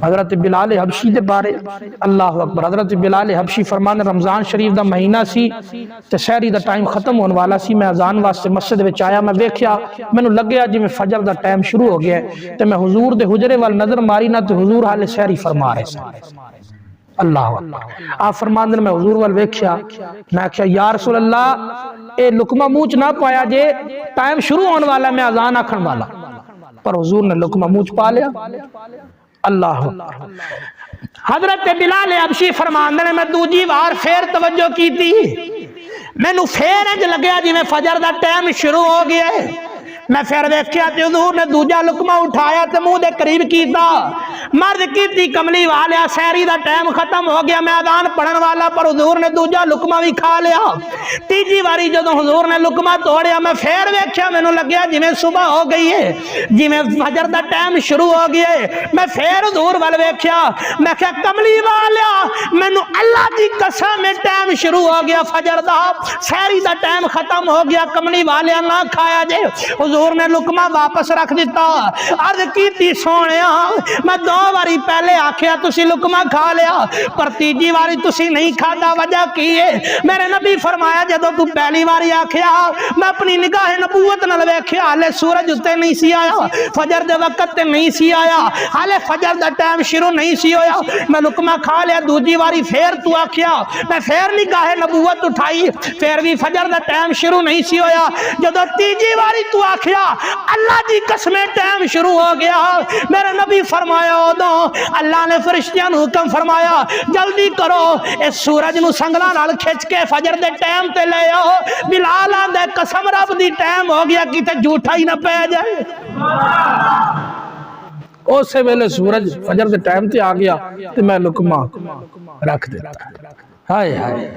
حضرت بلال حبشی دے بارے اللہ اکبر حضرت بلال حبشی فرمان رمضان شریف دا مہینہ سی تے سحری دا ٹائم ختم ہونے والا سی میں اذان واسطے مسجد وچ آیا میں ویکھیا مینوں لگیا جی میں فجر دا ٹائم شروع ہو گیا تے میں حضور دے حجرے وال نظر ماری نہ تے حضور حال سحری فرما رہے سن اللہ اکبر آپ فرمان دے میں حضور وال ویکھیا میں کہا یا رسول اللہ اے لقمہ منہ نہ پایا جے ٹائم شروع ہونے والا میں اذان آکھن والا پر حضور نے لقمہ منہ پا لیا اللہ حضرت بلال حبشی فرماندے نے میں دوجی وار پھر توجہ کی تھی میں نو پھر انج لگیا جی میں فجر دا ٹائم شروع ہو گیا ہے میں پھر دیکھیا تے حضور نے دوجا لقمہ اٹھایا تے منہ دے قریب کیتا مرد کیتی کملی والیا سحری دا ٹائم ختم ہو گیا میں اذان پڑھن والا پر حضور نے دوجا لقمہ بھی کھا لیا تیجی واری جدوں حضور نے لقمہ توڑیا میں پھر ویکھیا مینوں لگیا جویں صبح ہو گئی ہے جویں فجر دا ٹائم شروع ہو گیا ہے میں پھر حضور ول ویکھیا میں کہا کملی والیا مینوں اللہ دی قسم ہے ٹائم شروع ہو گیا فجر دا سحری دا ٹائم ختم ہو گیا کملی والیا نہ کھایا جے حضور نے لقمہ واپس رکھ دیتا عرض کیتی سونیا میں دو واری پہلے آکھیا تسی لقمہ کھا لیا پر تیجی واری تسی نہیں کھادا وجہ کی ہے میرے نبی فرمایا جدو تو پہلی واری آکھیا میں اپنی نگاہ نبوت نال ویکھیا حالے سورج اتے نہیں سی آیا فجر دے وقت تے نہیں سی آیا حالے فجر دا ٹائم شروع نہیں سی ہویا میں لقمہ کھا لیا دوجی واری پھر تو آکھیا میں پھر نگاہ نبوت اٹھائی پھر بھی فجر دا ٹائم شروع نہیں سی ہویا جدو تیجی واری تو آکھیا اللہ دی قسمیں ٹائم شروع ہو گیا میرے نبی فرمایا دو اللہ نے فرشتیاں نو حکم فرمایا جلدی کرو اس سورج نو سنگلاں نال کھچ کے فجر دے ٹائم تے لے آؤ بلال دے قسم رب دی ٹائم ہو گیا کتے جھوٹا ہی نہ پہ جائے اسے ویلے سورج فجر دے ٹائم تے آ گیا تے میں لقمہ رکھ دیتا ہائے ہائے